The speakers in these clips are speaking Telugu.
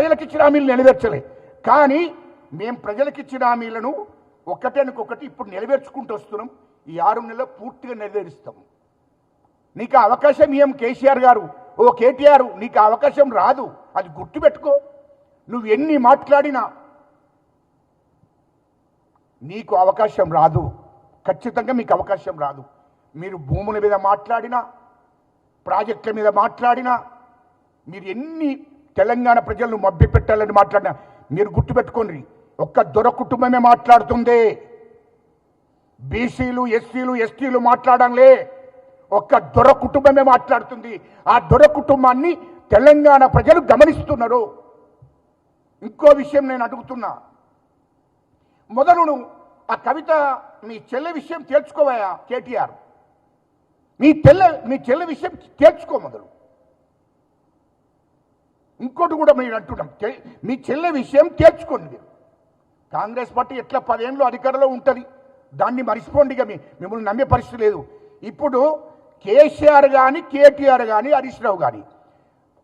ప్రజలకు ఇచ్చిన హామీలు నెరవేర్చలే. కానీ మేము ప్రజలకు ఇచ్చిన హామీలను ఒకటెనకొకటి ఇప్పుడు నెరవేర్చుకుంటూ వస్తున్నాం. ఈ 6 నెలల్లో పూర్తిగా నెరవేరుస్తాం. నీకు అవకాశం ఏం కేసీఆర్ గారు, ఓ కేటీఆర్, నీకు అవకాశం రాదు, అది గుర్తుపెట్టుకో. నువ్వు ఎన్ని మాట్లాడినా నీకు అవకాశం రాదు. ఖచ్చితంగా మీకు అవకాశం రాదు. మీరు భూముల మీద మాట్లాడినా, ప్రాజెక్టుల మీద మాట్లాడినా, మీరు ఎన్ని తెలంగాణ ప్రజలను మభ్యపెట్టాలని మాట్లాడినా మీరు గుర్తుపెట్టుకోండి, ఒక్క దొర కుటుంబమే మాట్లాడుతుంది. బీసీలు, ఎస్సీలు, ఎస్టీలు మాట్లాడంలే, ఒక్క దొర కుటుంబమే మాట్లాడుతుంది. ఆ దొర కుటుంబాన్ని తెలంగాణ ప్రజలు గమనిస్తున్నారు. ఇంకో విషయం నేను అడుగుతున్నా, మొదలు ఆ కవిత మీ చెల్లె విషయం తేల్చుకోవయా కేటీఆర్, మీ చెల్లె విషయం తేల్చుకో మొదలు. ఇంకోటి కూడా మీరు అంటున్నాం, మీ చెల్లె విషయం తేల్చుకోండి. మీరు కాంగ్రెస్ పార్టీ ఎట్లా 10 ఏళ్ళు అధికారంలో ఉంటుంది, దాన్ని మర్చిపోండి. ఇక మిమ్మల్ని నమ్మే పరిస్థితి లేదు. ఇప్పుడు కేసీఆర్ కానీ, కేటీఆర్ కానీ, హరీష్ రావు కానీ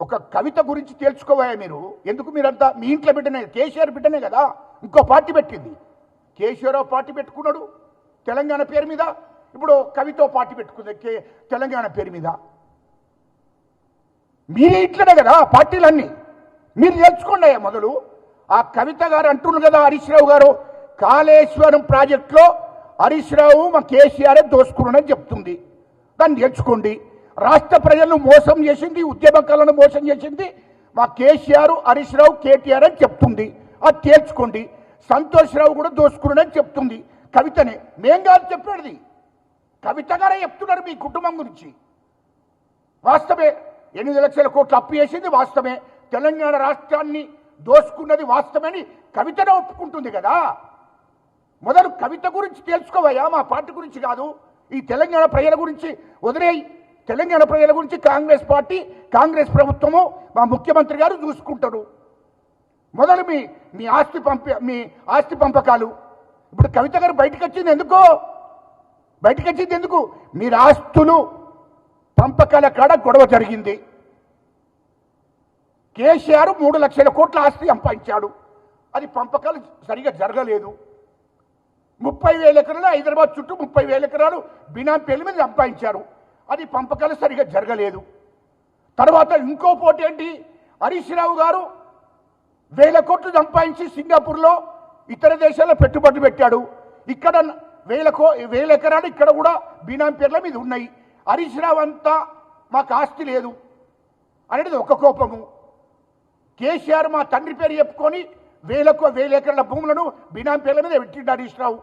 ఒక కవిత గురించి తేల్చుకోవా మీరు. ఎందుకు మీరంతా మీ ఇంట్లో బిడ్డనే, కేసీఆర్ బిడ్డనే కదా, ఇంకో పార్టీ పెట్టింది. కేసీఆర్ పార్టీ పెట్టుకున్నాడు తెలంగాణ పేరు మీద, ఇప్పుడు కవితో పార్టీ పెట్టుకుంది తెలంగాణ పేరు మీద. మీరే ఇట్లనే కదా పార్టీలన్నీ, మీరు తెలుసుకోండి మొదలు. ఆ కవిత గారు అంటున్నారు కదా, హరీష్ రావు గారు కాళేశ్వరం ప్రాజెక్టులో హరీష్ రావు మా కేసీఆర్ దోసుకున్నాడని చెప్తుంది. దాన్ని తెలుసుకోండి. రాష్ట్ర ప్రజలను మోసం చేసింది, ఉద్యమకాలను మోసం చేసింది మా కేసీఆర్, హరీష్ రావు, కేటీఆర్ అని చెప్తుంది. అది తేల్చుకోండి. సంతోష్ రావు కూడా దోసుకున్నాడని చెప్తుంది కవితనే, మేం కాదు చెప్పేది, కవిత గారే చెప్తున్నారు మీ కుటుంబం గురించి. వాస్తవే, 8 లక్షల కోట్లు అప్పు చేసింది వాస్తవమే, తెలంగాణ రాష్ట్రాన్ని దోసుకున్నది వాస్తవని కవితనే ఒప్పుకుంటుంది కదా. మొదలు కవిత గురించి తెలుసుకోవయ్యా, మా పార్టీ గురించి కాదు. ఈ తెలంగాణ ప్రజల గురించి వదిలేయి. తెలంగాణ ప్రజల గురించి కాంగ్రెస్ పార్టీ, కాంగ్రెస్ ప్రభుత్వము, మా ముఖ్యమంత్రి గారు చూసుకుంటారు. మొదలు మీ ఆస్తి పంపకాలు. ఇప్పుడు కవిత గారు బయటకు వచ్చింది ఎందుకు? మీరు ఆస్తులు పంపకాల కాడ గొడవ జరిగింది. కేసీఆర్ 3 లక్షల కోట్ల ఆస్తి సంపాదించాడు, అది పంపకాలు సరిగా జరగలేదు. 30,000 ఎకరాలు హైదరాబాద్ చుట్టూ 30,000 ఎకరాలు బినామీ పేర్ల మీద సంపాదించారు, అది పంపకాలు సరిగా జరగలేదు. తర్వాత ఇంకో పోటీ ఏంటి, హరీష్ రావు గారు 1000 కోట్లు సంపాదించి సింగపూర్లో ఇతర దేశాల్లో పెట్టుబడులు పెట్టాడు. ఇక్కడ 1000 ఎకరాలు ఇక్కడ కూడా బినామీ పేర్ల మీద ఉన్నాయి. హరీష్ రావు అంతా మాకు ఆస్తి లేదు అనేది ఒక కోపము. కేసీఆర్ మా తండ్రి పేరు చెప్పుకొని 1000 ఎకరాల భూములను బినామీ పేర్ల మీద పెట్టిండు హరీష్ రావు.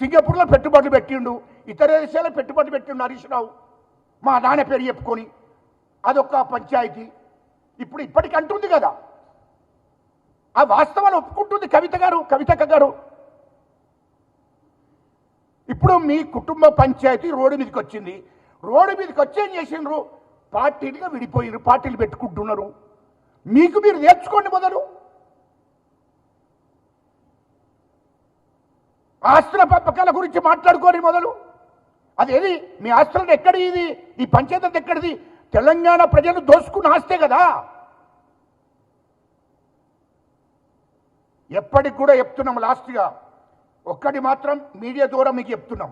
సింగపూర్లో పెట్టుబడులు పెట్టిండు, ఇతర దేశాల్లో పెట్టుబడులు పెట్టిండు హరీష్ రావు మా నాన్న పేరు చెప్పుకొని. అదొక పంచాయతీ. ఇప్పటికి అంటుంది కదా, ఆ వాస్తవాలు ఒప్పుకుంటుంది కవితక్క గారు. ఇప్పుడు మీ కుటుంబ పంచాయతీ రోడ్డు మీదకి వచ్చింది. రోడ్డు మీదకి వచ్చి ఏం చేసిండ్రు, పార్టీలుగా విడిపోయినారు, పార్టీలు పెట్టుకుంటున్నారు. మీకు మీరు నేర్చుకోండి. మొదలు ఆస్తుల పంపకాల గురించి మాట్లాడుకోని మొదలు. అదేది మీ ఆస్తులను ఎక్కడి, ఈ పంచాయతీ ఎక్కడిది? తెలంగాణ ప్రజలు దోసుకున్న ఆస్తే కదా. ఎప్పటికి కూడా చెప్తున్నాం, లాస్ట్గా ఒక్కటి మాత్రం మీడియా ద్వారా మీకు చెప్తున్నాం,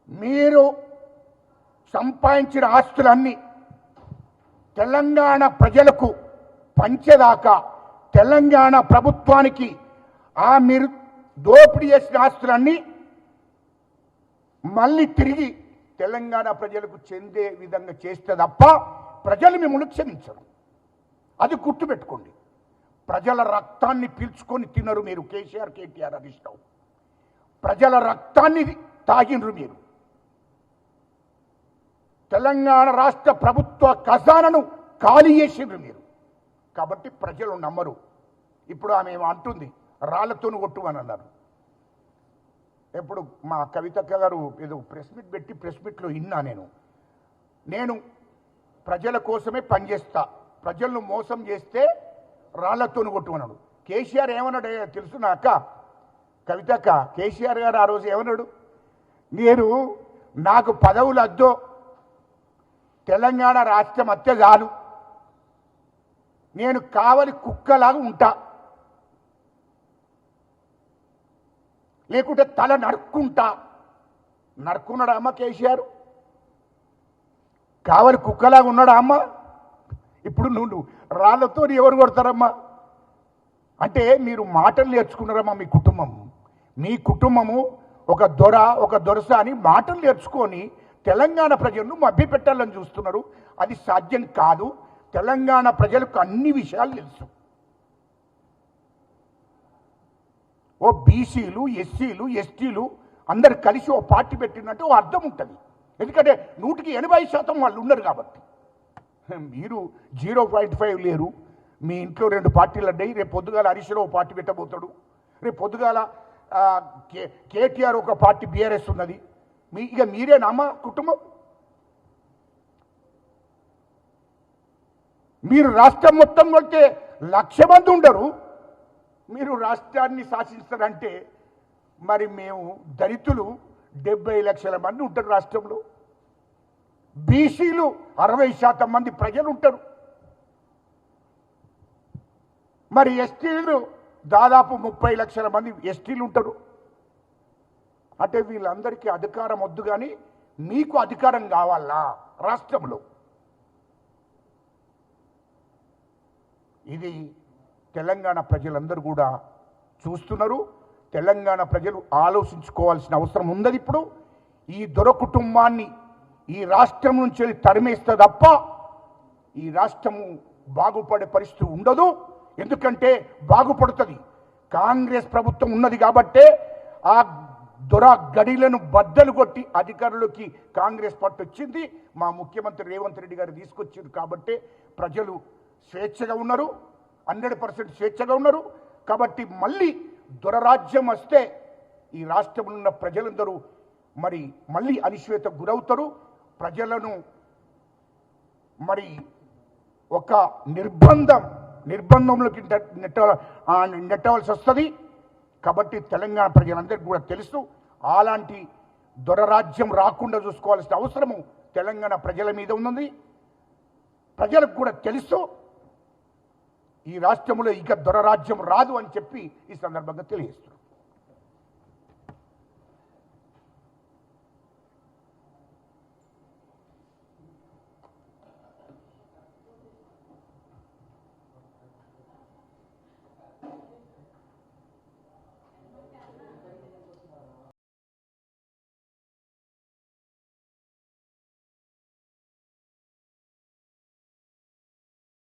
మీరు సంపాదించిన ఆస్తులన్నీ తెలంగాణ ప్రజలకు పంచేదాకా, తెలంగాణ ప్రభుత్వానికి మీరు దోపిడీ చేసిన ఆస్తులన్నీ మళ్ళీ తిరిగి తెలంగాణ ప్రజలకు చెందే విధంగా చేస్తే తప్ప ప్రజలు మిమ్మల్ని క్షమించరు. అది గుర్తుపెట్టుకోండి. ప్రజల రక్తాన్ని పీల్చుకొని తినరు మీరు, కేసీఆర్, కేటీఆర్, హరీష్ రావు. ప్రజల రక్తాన్ని తాగినరు మీరు. తెలంగాణ రాష్ట్ర ప్రభుత్వ ఖజానాను ఖాళీ చేసిండ్రు మీరు. కాబట్టి ప్రజలు నమ్మరు. ఇప్పుడు ఆమె అంటుంది రాళ్లతోను కొట్టుమని అన్నారు. ఎప్పుడు మా కవితక్క గారు ఏదో ప్రెస్ మీట్ పెట్టి, ప్రెస్ మీట్లో విన్నా నేను ప్రజల కోసమే పనిచేస్తా, ప్రజలను మోసం చేస్తే రాళ్లతోను కొట్టుమన్నాడు. కేసీఆర్ ఏమన్నాడు తెలుసు నా అక్క కవితక్క, కేసీఆర్ గారు ఆ రోజు ఏమన్నాడు, నాకు పదవులు అద్దో, తెలంగాణ రాష్ట్రం అత్తే చాలు, నేను కావలి కుక్కలాగా ఉంటా, లేకుంటే తల నరుక్కుంటా. నరుక్కున్నాడా అమ్మ కేసీఆర్? కావలి కుక్కలాగా ఉన్నాడా అమ్మ? ఇప్పుడు నువ్వు రాళ్ళతో ఎవరు కొడతారమ్మా? అంటే మీరు మాటలు నేర్చుకున్నారమ్మా. మీ కుటుంబము ఒక దొరస అని మాటలు నేర్చుకొని తెలంగాణ ప్రజలను మభ్యపెట్టాలని చూస్తున్నారు. అది సాధ్యం కాదు. తెలంగాణ ప్రజలకు అన్ని విషయాలు తెలుసు. ఓ బీసీలు, ఎస్సీలు, ఎస్టీలు అందరు కలిసి ఓ పార్టీ పెట్టినట్టు ఓ అర్థం ఉంటుంది. ఎందుకంటే 180% వాళ్ళు ఉన్నారు కాబట్టి. మీరు 0.5 లేరు. మీ ఇంట్లో 2 పార్టీలు అడ్డాయి. రేపు పొద్దుగాల హరీష్ రావు పార్టీ పెట్టబోతాడు. రేపు పొద్దుగాల కేటీఆర్ ఒక పార్టీ బీఆర్ఎస్ ఉన్నది. ఇక మీరేనమ్మా కుటుంబం? మీరు రాష్ట్రం మొత్తం కొడితే 1,00,000 మంది ఉండరు. మీరు రాష్ట్రాన్ని శాసిస్తారంటే మరి మేము దళితులు 70 లక్షల మంది ఉంటారు రాష్ట్రంలో. బీసీలు 60% మంది ప్రజలు ఉంటారు. మరి ఎస్టీలు దాదాపు 30 లక్షల మంది ఎస్టీలు ఉంటారు. అంటే వీళ్ళందరికీ అధికారం వద్దు, కానీ మీకు అధికారం కావాలా రాష్ట్రంలో? ఇది తెలంగాణ ప్రజలందరూ కూడా చూస్తున్నారు. తెలంగాణ ప్రజలు ఆలోచించుకోవాల్సిన అవసరం ఉన్నది. ఇప్పుడు ఈ దొర కుటుంబాన్ని ఈ రాష్ట్రం నుంచి తరిమేస్తే తప్ప ఈ రాష్ట్రము బాగుపడే పరిస్థితి ఉండదు. ఎందుకంటే బాగుపడుతుంది. కాంగ్రెస్ ప్రభుత్వం ఉన్నది కాబట్టే ఆ దొర గడిలను బద్దలు కొట్టి అధికారంలోకి కాంగ్రెస్ పార్టీ వచ్చింది. మా ముఖ్యమంత్రి రేవంత్ రెడ్డి గారు తీసుకొచ్చింది కాబట్టి ప్రజలు స్వేచ్ఛగా ఉన్నారు, 100% స్వేచ్ఛగా ఉన్నారు. కాబట్టి మళ్ళీ దొరరాజ్యం వస్తే ఈ రాష్ట్రంలో ఉన్న ప్రజలందరూ మరి మళ్ళీ అనిశ్వేతకు గురవుతారు. ప్రజలను మరి ఒక నిర్బంధంలోకి నెట్టవలసి వస్తుంది. కాబట్టి తెలంగాణ ప్రజలందరికీ కూడా తెలుసు, అలాంటి దొరరాజ్యం రాకుండా చూసుకోవాల్సిన అవసరము తెలంగాణ ప్రజల మీద ఉన్నది. ప్రజలకు కూడా తెలుసు ఈ రాష్ట్రంలో ఇక దొరరాజ్యం రాదు అని చెప్పి ఈ సందర్భంగా తెలియజేస్తున్నారు.